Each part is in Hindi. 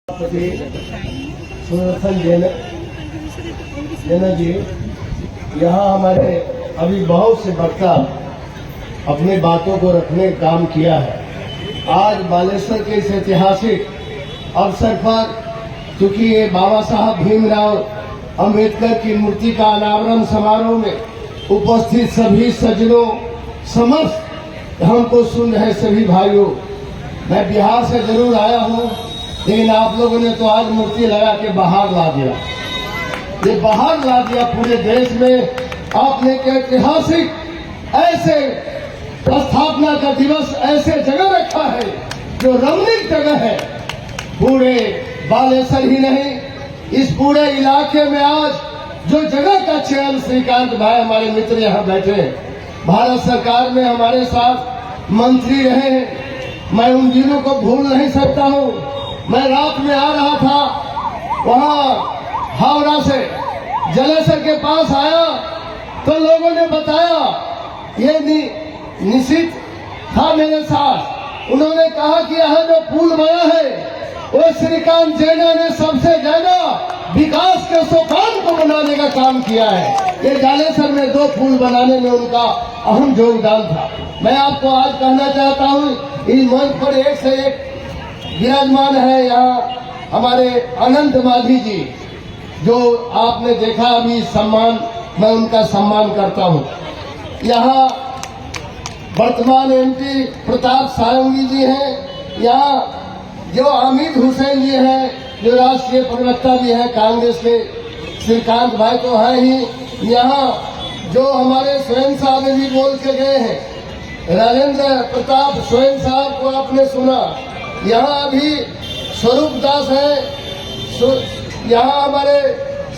सुदर्शन जैना जी यहाँ हमारे अभी बहुत से वक्ता अपने बातों को रखने का काम किया है। आज बालेश्वर के इस ऐतिहासिक अवसर पर चूंकि ये बाबा साहब भीमराव अंबेडकर की मूर्ति का अनावरण समारोह में उपस्थित सभी सज्जनों, समस्त हमको सुन रहे सभी भाइयों, मैं बिहार से जरूर आया हूँ, लेकिन आप लोगों ने तो आज मूर्ति लगा के बाहर ला दिया। ये बाहर ला दिया पूरे देश में। आपने एक ऐतिहासिक ऐसे स्थापना का दिवस ऐसे जगह रखा है जो रमणीक जगह है। पूरे बालेश्वर ही नहीं, इस पूरे इलाके में आज जो जगह का चयन श्रीकांत भाई हमारे मित्र यहाँ बैठे हैं, भारत सरकार में हमारे साथ मंत्री रहे हैं, मैं उन दिनों को भूल नहीं सकता हूँ। मैं रात में आ रहा था, वहाँ हावड़ा से जलेसर के पास आया तो लोगों ने बताया, ये निश्चित था मेरे साथ, उन्होंने कहा कि यहाँ जो पुल बना है वो श्रीकांत जैना ने सबसे ज्यादा विकास के सोपान को बनाने का काम किया है। ये जालेसर में 2 पुल बनाने में उनका अहम योगदान था। मैं आपको आज कहना चाहता हूँ, इस मंच पर एक से एक विराजमान है यहाँ हमारे अनंत मांझी जी, जो आपने देखा अभी सम्मान, मैं उनका सम्मान करता हूँ। यहाँ वर्तमान एमपी प्रताप सारंगी जी हैं, यहाँ जो हामिद हुसैन जी हैं जो राष्ट्रीय प्रवक्ता भी हैं कांग्रेस के, श्रीकांत भाई तो है ही। यहाँ जो हमारे स्वयं साहब भी बोल के गए हैं, राजेंद्र प्रताप स्वयं साहब को आपने सुना। यहाँ अभी स्वरूप दास है, यहाँ हमारे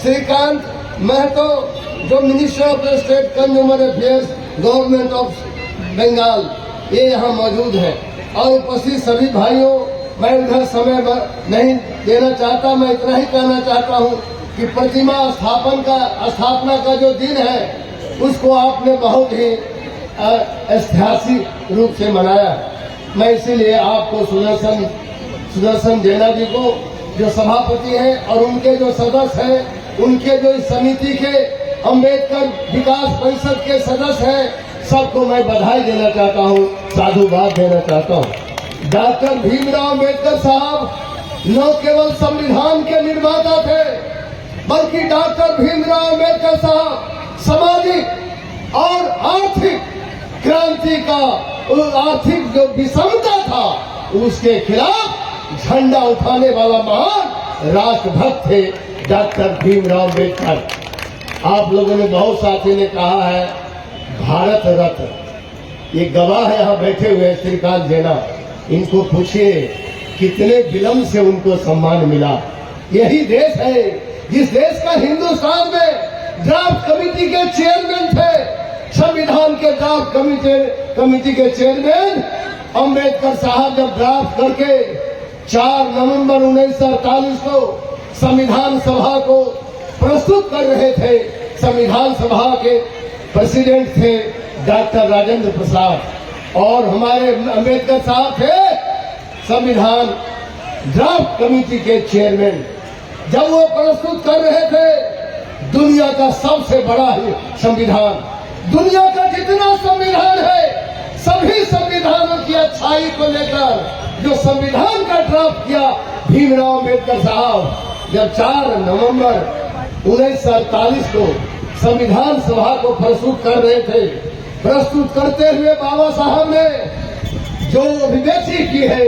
श्रीकांत महतो जो minister of state consumer affairs government of Bengal, ये यहाँ मौजूद है। और उपस्थित सभी भाइयों, मैं उधर समय नहीं देना चाहता, मैं इतना ही कहना चाहता हूँ कि प्रतिमा स्थापना का जो दिन है उसको आपने बहुत ही ऐतिहासिक रूप से मनाया। मैं इसीलिए आपको सुदर्शन जैना जी को जो सभापति हैं और उनके जो सदस्य हैं, उनके जो इस समिति के अंबेडकर विकास परिषद के सदस्य हैं, सबको मैं बधाई देना चाहता हूँ, साधुवाद देना चाहता हूँ। डॉक्टर भीमराव अंबेडकर साहब न केवल संविधान के निर्माता थे, बल्कि डॉक्टर भीमराव अंबेडकर साहब सामाजिक और आर्थिक क्रांति का, आर्थिक जो विषमता था उसके खिलाफ झंडा उठाने वाला महान राष्ट्रभक्त थे डॉक्टर भीमराव अंबेडकर। आप लोगों ने बहुत साथी ने कहा है भारत रत्न, ये गवाह है यहाँ बैठे हुए श्रीकांत जैना, इनको पूछिए कितने विलंब से उनको सम्मान मिला। यही देश है जिस देश का हिंदुस्तान में ड्राफ्ट कमेटी के चेयरमैन थे, संविधान के ड्राफ्ट कमेटी के चेयरमैन अंबेडकर साहब जब ड्राफ्ट करके 4 नवंबर 1948 को संविधान सभा को प्रस्तुत कर रहे थे। संविधान सभा के प्रेसिडेंट थे डॉक्टर राजेंद्र प्रसाद और हमारे अंबेडकर साहब थे संविधान ड्राफ्ट कमेटी के चेयरमैन। जब वो प्रस्तुत कर रहे थे दुनिया का सबसे बड़ा संविधान, दुनिया का जितना संविधान है सभी संविधानों की अच्छाई को लेकर जो संविधान का ड्राफ्ट किया भीमराव अंबेडकर साहब, जब 4 नवंबर 1948 को संविधान सभा को प्रस्तुत कर रहे थे, प्रस्तुत करते हुए बाबा साहब ने जो अभिव्यक्ति की है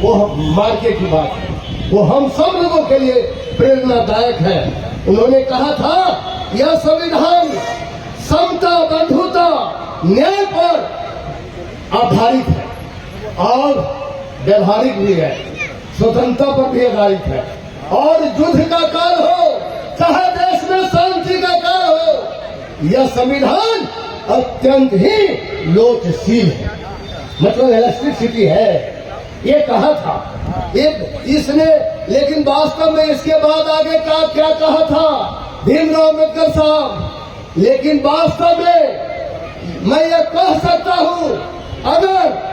वो मार्के की बात है, वो हम सब लोगों के लिए प्रेरणादायक है। उन्होंने कहा था यह संविधान समता, बंधुता, न्याय पर आधारित है और व्यवहारिक भी है, स्वतंत्रता पर भी आधारित है। और युद्ध का काल हो चाहे देश में शांति का काल हो, यह संविधान अत्यंत ही लोचशील है, मतलब इलेक्ट्रिसिटी है, ये कहा था इसने। लेकिन वास्तव में इसके बाद आगे का क्या कहा था भीमराव अम्बेडकर साहब, लेकिन वास्तव में मैं ये कह सकता हूँ अगर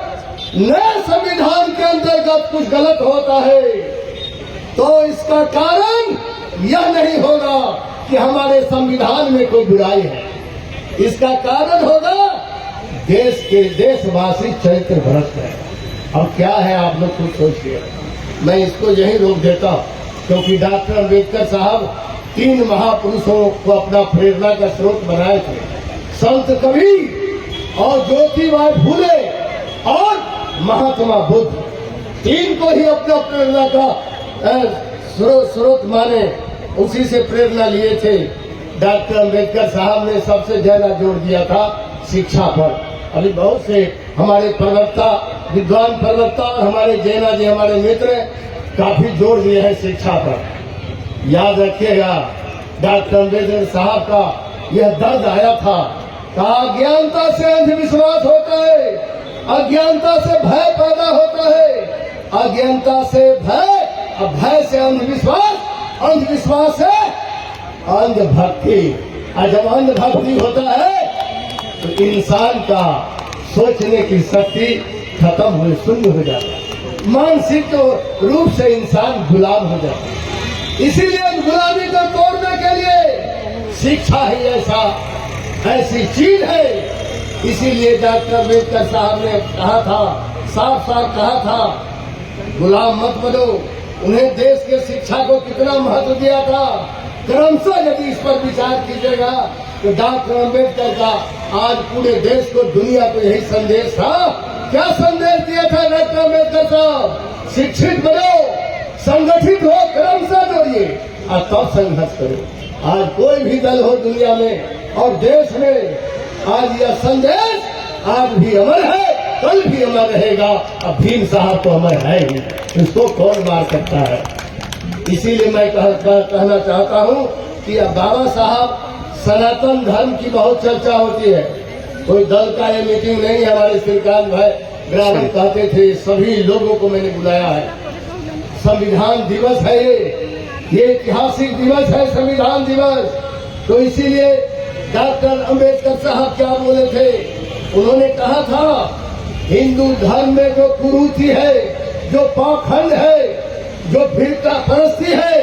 नए संविधान के अंतर्गत कुछ गलत होता है तो इसका कारण यह नहीं होगा कि हमारे संविधान में कोई बुराई है। इसका कारण होगा देश के देशवासी चरित्र भ्रष्ट है। अब क्या है आप लोग खुद सोचिए। मैं इसको यही रोक देता क्योंकि डॉक्टर अम्बेडकर साहब 3 महापुरुषों को अपना प्रेरणा का स्रोत बनाए थे, संत कबीर और ज्योतिबा फूले और महात्मा बुद्ध। 3 को ही अपना प्रेरणा का स्रोत माने, उसी से प्रेरणा लिए थे। डॉक्टर अम्बेडकर साहब ने सबसे ज्यादा जोर दिया था शिक्षा पर। अभी बहुत से हमारे प्रवक्ता, विद्वान प्रवक्ता और हमारे जैना जी हमारे मित्र काफी जोर दिए हैं शिक्षा पर। याद रखिएगा डॉक्टर अम्बेडकर साहब का यह दर्द आया था। अज्ञानता से अंधविश्वास होता है, अज्ञानता से भय पैदा होता है, अज्ञानता से भय, भय से अंधविश्वास, अंधविश्वास से अंधभक्ति। और जब अंधभक्ति होता है तो इंसान का सोचने की शक्ति खत्म हो, शून्य हो जाता है। मानसिक रूप से इंसान गुलाम हो जाता है। इसीलिए गुलामी को तोड़ने के लिए शिक्षा ही ऐसी चीज है। इसीलिए डॉक्टर अम्बेडकर साहब ने कहा था, साफ साफ कहा था, गुलाम मत बनो। उन्हें देश के शिक्षा को कितना महत्व दिया था। क्रमशः यदि इस पर विचार कीजिएगा तो डॉक्टर अम्बेडकर का आज पूरे देश को, दुनिया को यही संदेश था। क्या संदेश दिया था डॉक्टर अम्बेडकर साहब? शिक्षित बनो, संगठित हो, क्रमशः जोड़िए और तब संघर्ष करो। आज कोई भी दल हो दुनिया में और देश में, आज यह संदेश आज भी अमर है, कल भी अमर रहेगा। अब भीम साहब तो अमर है ही, इसको कौन मार सकता है। इसीलिए मैं कहना चाहता हूँ कि अब बाबा साहब, सनातन धर्म की बहुत चर्चा होती है। कोई दल का ये मीटिंग नहीं है। हमारे श्रीकांत भाई ग्रामीण कहते थे सभी लोगों को मैंने बुलाया है। संविधान दिवस है ये ऐतिहासिक दिवस है संविधान दिवस। तो इसीलिए डॉक्टर अम्बेडकर साहब क्या बोले थे? उन्होंने कहा था हिंदू धर्म में जो कुरीति है, जो पाखंड है, जो फिरका परस्ती है,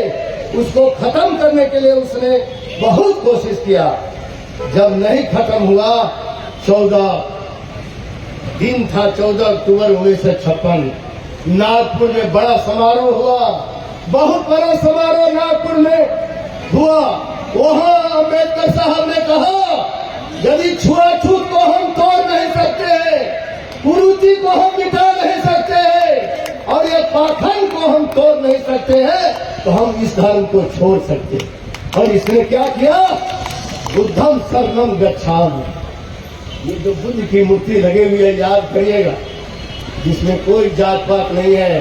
उसको खत्म करने के लिए उसने बहुत कोशिश किया। जब नहीं खत्म हुआ, 14 दिन था 14 अक्टूबर 1956, नागपुर में बड़ा समारोह हुआ। बहुत बड़ा समारोह नागपुर में हुआ। वहां अम्बेडकर साहब ने कहा यदि छुआछूत को हम तोड़ नहीं सकते, कुरीति को हम मिटा नहीं सकते और ये पाखंड को हम तोड़ नहीं सकते हैं, तो हम इस धर्म को छोड़ सकते। और इसने क्या किया? बुद्धम शरणम गच्छामि। ये जो बुद्ध की मूर्ति लगी हुई है, याद करिएगा, जिसमें कोई जात पात नहीं है,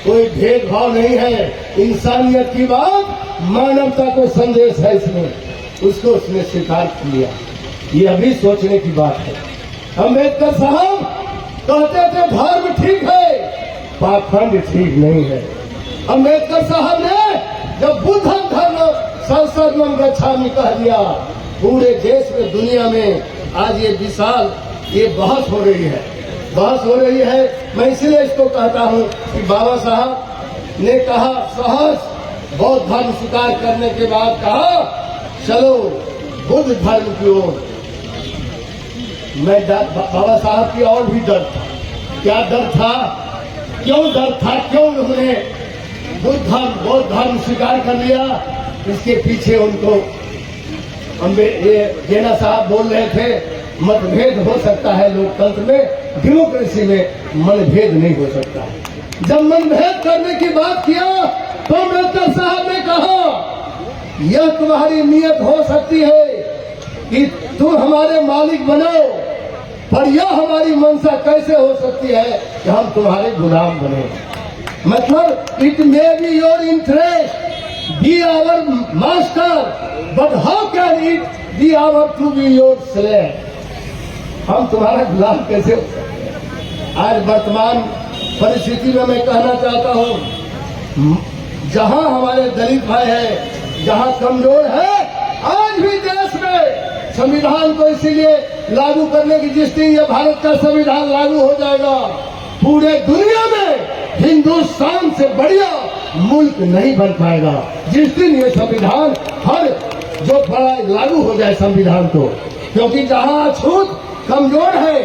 कोई भेदभाव नहीं है, इंसानियत की बात, मानवता को संदेश है इसमें, उसको उसने स्वीकार किया। ये अभी सोचने की बात है। अम्बेडकर साहब कहते थे धर्म ठीक है, पाखंड ठीक नहीं है। अम्बेडकर साहब ने जब बुद्धम धर्म शरणम गच्छामि कह दिया, पूरे देश में, दुनिया में आज ये विशाल ये बहस हो रही है। मैं इसलिए इसको कहता हूँ कि बाबा साहब ने कहा, सहज बौद्ध धर्म स्वीकार करने के बाद कहा चलो बुद्ध धर्म की ओर। मैं बाबा साहब की और भी डर था। क्या डर था? क्यों डर था? क्यों उन्होंने बौद्ध धर्म स्वीकार कर लिया? इसके पीछे उनको ये जैना साहब बोल रहे थे मतभेद हो सकता है लोकतंत्र में, डेमोक्रेसी में मनभेद नहीं हो सकता। जब मनभेद करने की बात किया तो अम्बेडकर साहब ने कहा यह तुम्हारी नियत हो सकती है कि तुम हमारे मालिक बनो, पर यह हमारी मंशा कैसे हो सकती है कि हम तुम्हारे गुलाम बने। मतलब it may be your interest be our master, but how can it be our to be your slave. हम तुम्हारा गुलाम कैसे हो सकते? आज वर्तमान परिस्थिति में मैं कहना चाहता हूँ, जहां हमारे दलित भाई है, जहां कमजोर है, आज भी देश में संविधान को इसीलिए लागू करने की जिस दिन ये भारत का संविधान लागू हो जाएगा, पूरे दुनिया में हिंदुस्तान से बढ़िया मुल्क नहीं बन पाएगा। जिस दिन ये संविधान हर जो बड़ा लागू हो जाए संविधान को, क्योंकि जहाँ अछूत कमजोर है,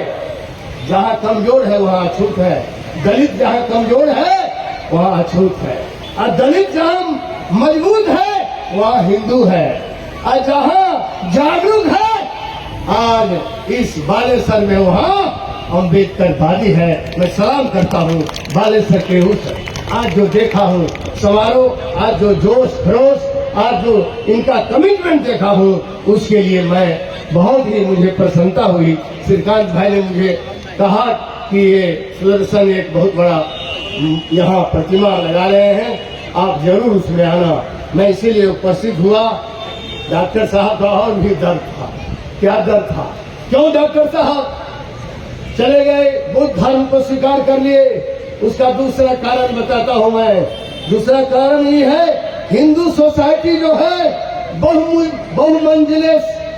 जहाँ कमजोर है वहाँ अछूत है। दलित जहाँ कमजोर है वहाँ अछूत है, और दलित जहाँ मजबूत है वहाँ हिंदू है, और जहाँ जागरूक है आज इस बालेश्वर में वहाँ अम्बेडकर वादी है। मैं सलाम करता हूँ बालेश्वर के उस आज जो देखा हूँ समारोह, आज जो जोश खरोश, आज जो इनका कमिटमेंट देखा हूँ, उसके लिए मैं बहुत ही मुझे प्रसन्नता हुई। श्रीकांत भाई ने मुझे कहा कि ये सुदर्शन एक बहुत बड़ा यहाँ प्रतिमा लगा रहे हैं, आप जरूर उसमें आना। मैं इसीलिए उपस्थित हुआ। डॉक्टर साहब का और भी दर्द था। क्या दर्द था? क्यों डॉक्टर साहब चले गए? बुद्ध धर्म को स्वीकार कर लिए। उसका दूसरा कारण बताता हूँ मैं। दूसरा कारण ये है, हिंदू सोसाइटी जो है बहुमंजिले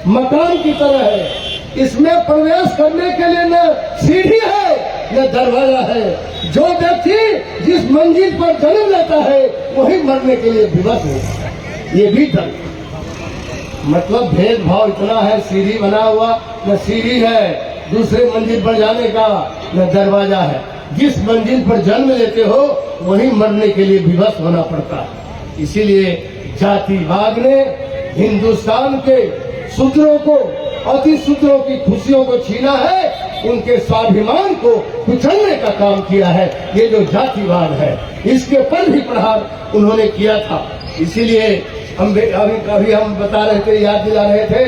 मकान की तरह है। इसमें प्रवेश करने के लिए न सीढ़ी है न दरवाजा है। जो व्यक्ति जिस मंजिल पर जन्म लेता है वही मरने के लिए विवश होता है। ये भी दर्द, मतलब भेदभाव इतना है। सीढ़ी बना हुआ न सीढ़ी है दूसरे मंजिल पर जाने का, न दरवाजा है। जिस मंजिल पर जन्म लेते हो वही मरने के लिए विवश होना पड़ता है। इसीलिए जातिवाद ने हिंदुस्तान के शूद्रों को, अति शूद्रों की खुशियों को छीना है, उनके स्वाभिमान को कुचलने का काम किया है। ये जो जातिवाद है इसके पर भी प्रहार उन्होंने किया था। इसीलिए अभी हम बता रहे थे, याद दिला रहे थे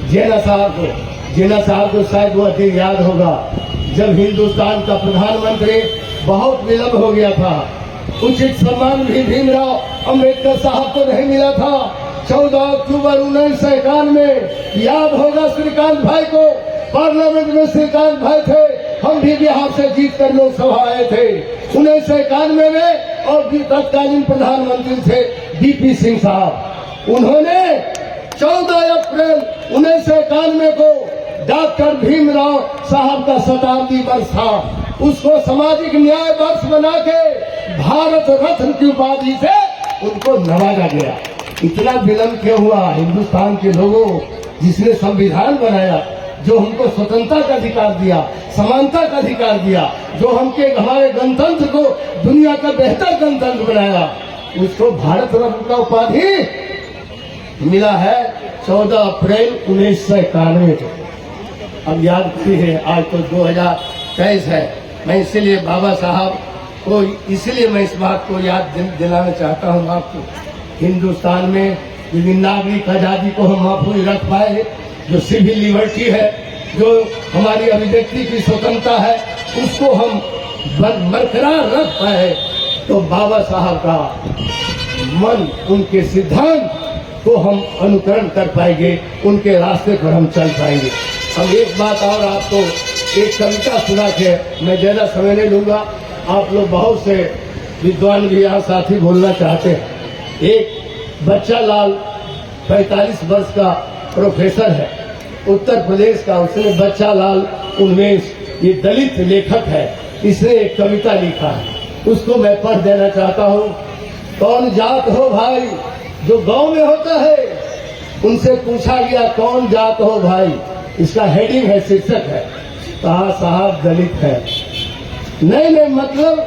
जिन्ना साहब को शायद वो दिन याद होगा जब हिंदुस्तान का प्रधानमंत्री बहुत विलंब हो गया था। उचित सम्मान भी भीमराव अम्बेडकर साहब को नहीं मिला था। 14 अक्टूबर 1991 में याद होगा श्रीकांत भाई को, पार्लियामेंट में श्रीकांत भाई थे, हम भी बिहार से जीत कर लोकसभा आए थे 1991 में। और तत्कालीन प्रधानमंत्री थे बीपी सिंह साहब। उन्होंने 14 अप्रैल 1991 को डॉक्टर भीमराव साहब का शताब्दी वर्ष था, उसको सामाजिक न्याय वर्ष बना के भारत रत्न की उपाधि से उनको नवाजा गया। इतना विलंब क्यों हुआ? हिंदुस्तान के लोगों, जिसने संविधान बनाया, जो हमको स्वतंत्रता का अधिकार दिया, समानता का अधिकार दिया, जो हमारे गणतंत्र को दुनिया का बेहतर गणतंत्र बनाया, उसको भारत रत्न का उपाधि मिला है 14 अप्रैल 1991 को। अब याद की है, आज तो 2023 है। मैं इसीलिए बाबा साहब को, इसलिए मैं इस बात को याद दिलाना चाहता हूँ आपको। हिंदुस्तान में विभिन्न नागरिक आजादी को हम महफूज रख पाए, जो सिविल लिबर्टी है, जो हमारी अभिव्यक्ति की स्वतंत्रता है, उसको हम बरकरार रख पाए, तो बाबा साहब का मन, उनके सिद्धांत को हम अनुकरण कर पाएंगे, उनके रास्ते पर हम चल पाएंगे। हम एक बात और आपको एक कविता सुना के मैं ज्यादा समय नहीं लूंगा। आप लोग बहुत से विद्वान भी यहाँ साथी बोलना चाहते हैं। एक बच्चा लाल 45 वर्ष का प्रोफेसर है उत्तर प्रदेश का, उसने बच्चा लाल उन्मेष, ये दलित लेखक है, इसने एक कविता लिखा है, उसको मैं पढ़ देना चाहता हूँ। कौन जात हो भाई? जो गांव में होता है उनसे पूछा गया कौन जात हो भाई, इसका हेडिंग है, शीर्षक है, कहा साहब दलित है। नहीं मतलब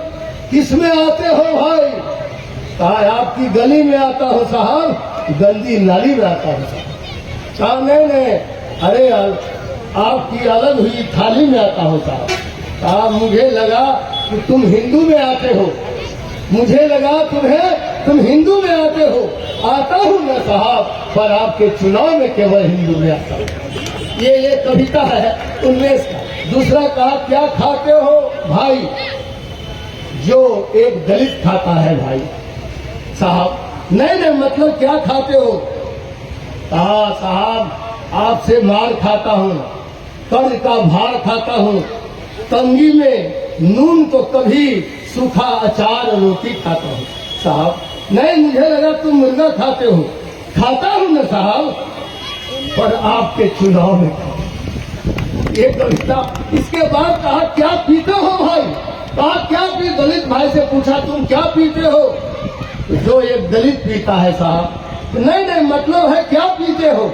किस में आते हो भाई? कहा आपकी गली में आता हो साहब, गंदी नाली में आता हो साहब। कहा नहीं, अरे आपकी अलग हुई थाली में आता हो साहब। कहा मुझे लगा कि तुम हिंदू में आते हो, मुझे लगा तुम हिंदू में आते हो। आता हूँ मैं साहब, पर आपके चुनाव में केवल हिंदू में आता हूँ। ये कविता है उन्मेष का। दूसरा कहा क्या खाते हो भाई? जो एक दलित खाता है भाई साहब। नहीं मतलब क्या खाते हो? कहा साहब आपसे मार खाता हूँ, कर्ज का भार खाता हूँ, तंगी में नून तो कभी सूखा अचार रोटी खाता हूँ साहब। नहीं मुझे लगा तुम मुर्गा खाते हो। खाता हूँ न साहब, पर आपके चुनाव में खाता। ये कविता। इसके बाद कहा क्या पीते हो भाई? कहा क्या पी? दलित भाई से पूछा तुम क्या पीते हो? जो एक दलित पीता है साहब, नहीं मतलब है क्या पीते हो?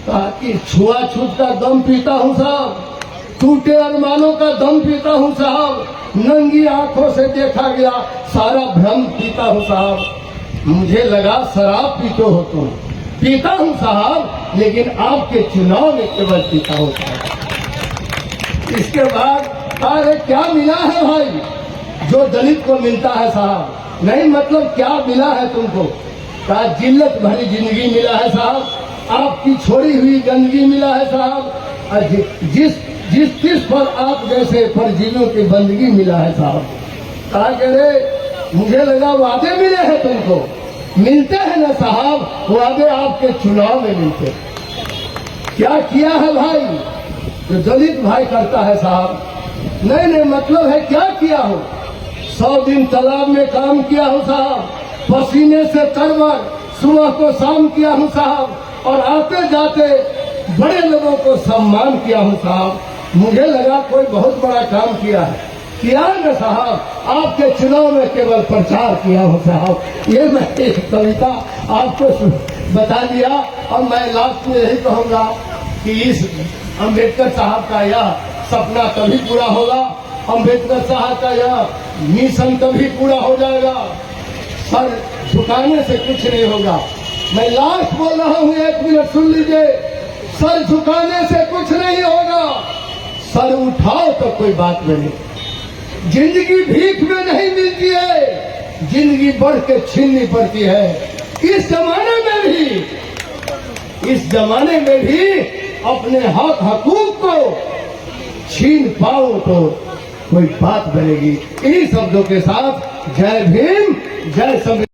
कहा कि छुआछूत का दम पीता हूँ साहब, टूटे अरमानों का दम पीता हूँ साहब, नंगी आंखों से देखा गया सारा भ्रम पीता हूँ साहब। मुझे लगा शराब पीते हो तुम। पीता हूँ साहब, लेकिन आपके चुनाव में केवल पीता हूँ साहब। इसके बाद अरे क्या मिला है भाई जो दलित को मिलता है साहब? नहीं मतलब क्या मिला है तुमको? कहा जिल्लत भरी जिंदगी मिला है साहब, आपकी छोड़ी हुई गंदगी मिला है साहब, और जिस पर आप जैसे परजीवियों की बंदगी मिला है साहब। कहा कह रहे मुझे लगा वादे मिले हैं तुमको। मिलते हैं ना साहब, वादे आपके चुनाव में मिलते। क्या किया है भाई जो दलित भाई करता है साहब? नहीं मतलब है क्या किया हो? 100 दिन तालाब में काम किया हूँ साहब, पसीने से तरवर सुबह को शाम किया हूँ साहब, और आते जाते बड़े लोगों को सम्मान किया हूँ साहब। मुझे लगा कोई बहुत बड़ा काम किया है। किया ना साहब, आपके चुनाव में केवल प्रचार किया हूँ साहब। ये मैं एक कविता आपको बता दिया, और मैं लास्ट में यही कहूँगा कि इस अम्बेडकर साहब का यह सपना कभी पूरा होगा, अम्बेडकर साहब का यह मिशन कभी पूरा हो जाएगा। सर झुकाने से कुछ नहीं होगा। मैं लास्ट बोल रहा हूँ, 1 मिनट सुन लीजिए। सर झुकाने से कुछ नहीं होगा, सर उठाओ तो कोई बात नहीं। जिंदगी भीख में नहीं मिलती है, जिंदगी बढ़ के छीननी पड़ती है। इस जमाने में भी अपने हक हकूक को छीन पाओ तो कोई बात बनेगी। इन्हीं शब्दों के साथ जय भीम, जय संविधान।